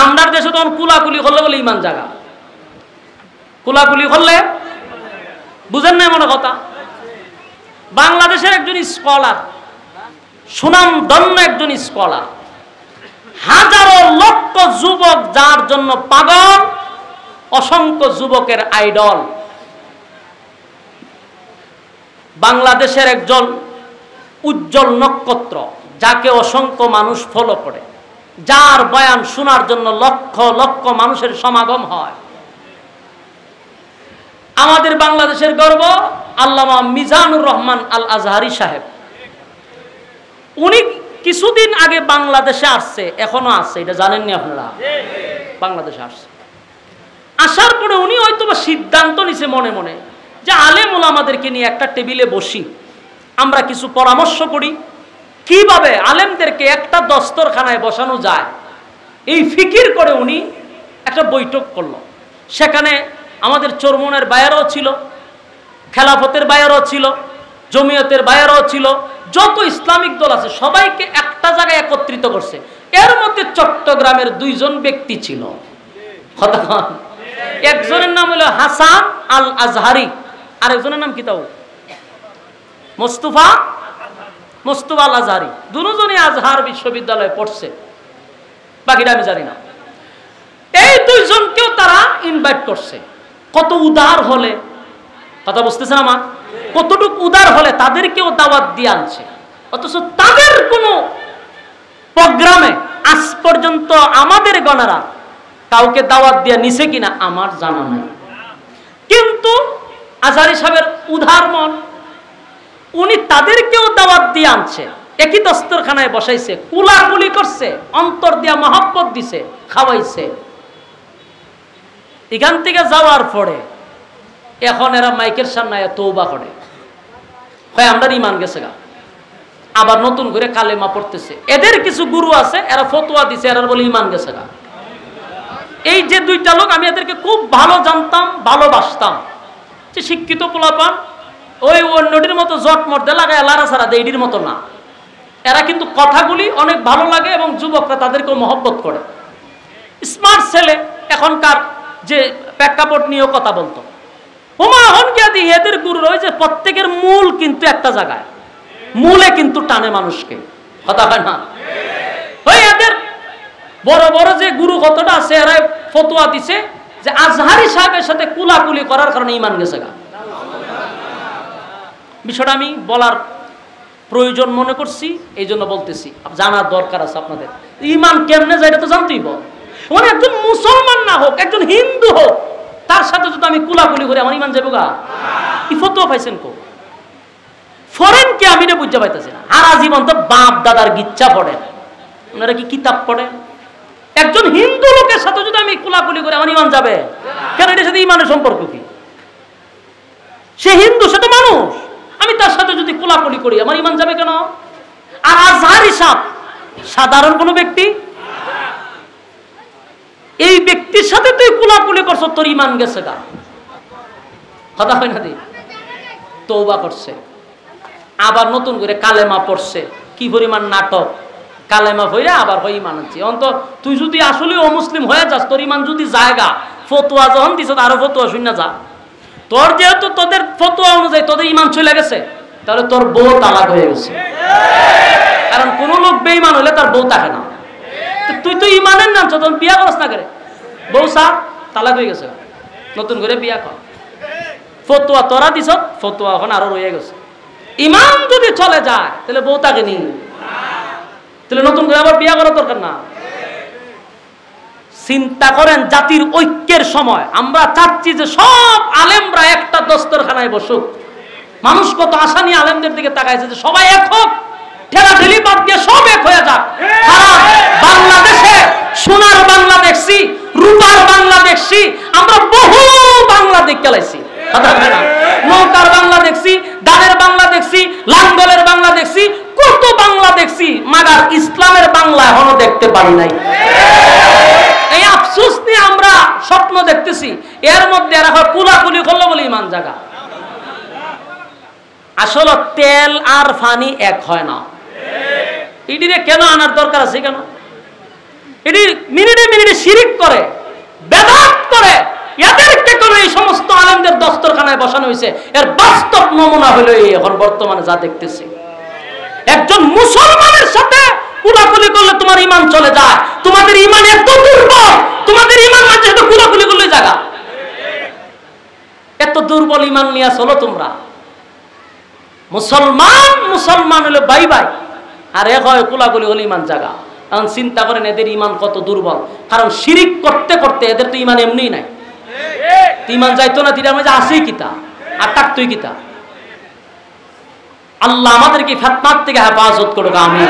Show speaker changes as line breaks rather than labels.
আমরার দেশে তখন কুলাকুলি করলে বলে ইমান জাগা, কুলাকুলি করলে বুঝেন না এমন কথা। বাংলাদেশের একজন স্কলার, সুনামধন্য একজন স্কলার, হাজারো লক্ষ যুবক যার জন্য পাগল, অসংখ্য যুবকের আইডল, বাংলাদেশের একজন উজ্জ্বল নক্ষত্র যাকে অসংখ্য মানুষ ফলো করে, যার বয়ান শোনার জন্য লক্ষ লক্ষ মানুষের সমাগম হয়। আমাদের বাংলাদেশের গর্ব আল্লামা মিজানুর রহমান আল আজহারি সাহেব। উনি কিছুদিন আগে বাংলাদেশে আসছে, এখনো আসছে, এটা জানেননি আপনারা? বাংলাদেশে আসছে, আসার পরে উনি হয়তো বা সিদ্ধান্ত নিছে মনে মনে যে আলেম ওলামাদেরকে নিয়ে একটা টেবিলে বসি, আমরা কিছু পরামর্শ করি কিভাবে আলেমদেরকে একটা দস্তরখানায় বসানো যায়। এই ফিকির করে উনি একটা বৈঠক করল। সেখানে আমাদের চরমনের বায়ারও ছিল, খেলাফতের বায়ারও ছিল, জমিয়তের বায়ারও ছিল, যত ইসলামিক দল আছে সবাইকে একটা জায়গায় একত্রিত করছে। এর মধ্যে চট্টগ্রামের দুইজন ব্যক্তি ছিল, একজনের নাম হলো হাসান আল আজহারি, আর একজনের নাম কি তাও মোস্তফা আল আজহারি। দুজনই আজহার বিশ্ববিদ্যালয়ে পড়ছে, বাকিটা আমি জানি না। এই দুইজনকেও তারা ইনভাইট করছে। কত উদার হলে, কথা বুঝতেছেন আমার, কতটুকু উদার হলে তাদেরকেও দাওয়াত দিয়ে আনছে। অথচ তাদের কোনো প্রোগ্রামে আজ পর্যন্ত আমাদের গণারা কাউকে দাওয়াত দিয়ে নিছে কিনা আমার জানা নাই। কিন্তু আজহারি সাহেবের উদার মন, উনি তাদেরকেও দাওয়াত দিয়ে আনছে, একই দস্তরখানায় বসাইছে, কুলাকুলি করছে, অন্তর দিয়া মহব্বত দিছে, খাওয়াইছে। এখান থেকে যাওয়ার পরে এখন এরা মাইকের সামনে তওবা করে, হয় আমরা ইমান গেছে গা, আবার নতুন করে কালেমা পড়তেছে। এদের কিছু গুরু আছে, এরা ফতোয়া দিছে, এরা বলে ইমান গেছে গা। এই যে দুইটা লোক, আমি এদেরকে খুব ভালো জানতাম, ভালোবাসতাম, যে শিক্ষিত পোলাপান, ওই অন্যটির মতো জটমট দে লাগায় লারা সারা দেয়, এটির মতো না। এরা কিন্তু কথাগুলি অনেক ভালো লাগে এবং যুবকরা তাদেরকেও মহব্বত করে। স্মার্ট ছেলে, এখনকার যে প্রেক্ষাপট নিয়েও কথা বলতো। ওমা হন গিয়া দি এদের গুরু রয়েছে, প্রত্যেকের মূল কিন্তু একটা জায়গায়, মূলে কিন্তু টানে মানুষকে, কথা হয় না? ওই এদের বড় বড় যে গুরু কতটা আছে, এরা ফতোয়া দিছে যে আজহারি সাহেবের সাথে কুলাকুলি করার কারণে ইমান গেছে গা। বিষয়টা আমি বলার প্রয়োজন মনে করছি, এই জন্য বলতেছি, জানার দরকার আছে আপনাদের। ইমান কেমনে যায় এটা তো জানতেই বল। মানে একজন মুসলমান না হোক, একজন হিন্দু হোক, তার সাথে যদি আমি কুলাকুলি করি আমার ইমান যাবো গা? কি ফতোয়া পাইছেন কো? ফরেন কে আমি না বুঝতে পাইতেছি না। আর আজীবন তো বাপ দাদার গিচ্ছা পড়ে, ওনারা কি কিতাব পড়ে? একজন হিন্দু লোকের সাথে যদি আমি কুলাকুলি করি আমার ইমান যাবে কেন? এটার সাথে ইমানের সম্পর্ক কি? সে হিন্দু, সে তো মানুষ, আমি তার সাথে যদি কুলাকুলি করি আমার ইমান যাবে কেন? আর আজহারি সাহেব সাধারণ কোনো ব্যক্তি, এই ব্যক্তির সাথে তুই কুলাকুলি করছ, তোর ইমান গেছে গা, কথা হয় না? দি তওবা করছে, আবার নতুন করে কালেমা পড়ছে। কি পরিমাণ নাটক! কালেমা হইয়া আবার হয় ইমান আনছি। অন্ত তুই যদি আসলে অমুসলিম হয়ে যাস, তোর ইমান যদি জায়গা, ফতোয়া যখন দিছ আরো ফতোয়া শুনে যা। তোর যেহেতু তোদের ফতোয়া অনুযায়ী তোদের ইমান চলে গেছে, তাহলে তোর বউ তালাক হয়ে গেছে। কারণ কোন লোক বেঈমান হলে তার বউ থাকে না। তুই তো ইমানের নাম তখন বিয়া করস না করে, বউ সার তালাক হয়ে গেছে, নতুন করে বিয়া কর। ফতোয়া তোরা দিছ, ফতোয়া এখন আরো রয়ে গেছে। ইমান যদি চলে যায় তাহলে বউ তাকে নি, তাহলে নতুন করে আবার বিয়া করার দরকার না। চিন্তা করেন, জাতির ঐক্যের সময় আমরা চাচ্ছি যে সব আলেমরা একটা দস্তরখানায় বসুক। মানুষ কত আশা নিয়ে আলেমদের দিকে তাকাইছে যে সবাই এক হোক, ঠেলাঠেলি বাদ দিয়ে সব এক হয়ে যাক। বাংলাদেশে সোনার বাংলা দেখছি, রূপার বাংলা দেখছি, আমরা বহু বাংলা দেখে গেলাইছি, নৌকার বাংলা দেখছি, দানের বাংলা দেখছি, লাঙ্গলের বাংলা দেখছি, কত বাংলা দেখছি, মাগার ইসলামের বাংলা এখনো দেখতে পারি নাই। এই আফসোস নিয়ে আমরা স্বপ্ন দেখতেছি, এর মধ্যে এরা কুলাকুলি করলো বলে ইমান জাগা। আসলে তেল আর পানি এক হয় না। এটিরে কেন আনার দরকার আছে? কেন এটি মিনিটে মিনিটে বসানো হয়েছে, এর বাস্তব নমুনা হলো এই এখন বর্তমানে যা দেখতেছি। একজন মুসলমানের সাথে কুলাকুলি করলে তোমার ঈমান চলে যায়। তোমাদের ঈমান এত দুর্বল, তোমাদের ঈমান মাঝে এত কুলাকুলি করলে জায়গা, এত দুর্বল ঈমান নিয়ে চলো তোমরা। মুসলমান মুসলমান হলো ভাই ভাই, আর এক হয় কুলাকুলি হলে ঈমান জায়গা। এখন চিন্তা করেন এদের ঈমান কত দুর্বল, কারণ শিরিক করতে করতে এদের তো ঈমান এমনিই নাই। ঈমান যাইতো না, তিনার মাঝে আসেই কিতা আর টাকতোই কিতা। আল্লাহ আমাদেরকে ফিতনার থেকে হেফাজত করুক, আমিন।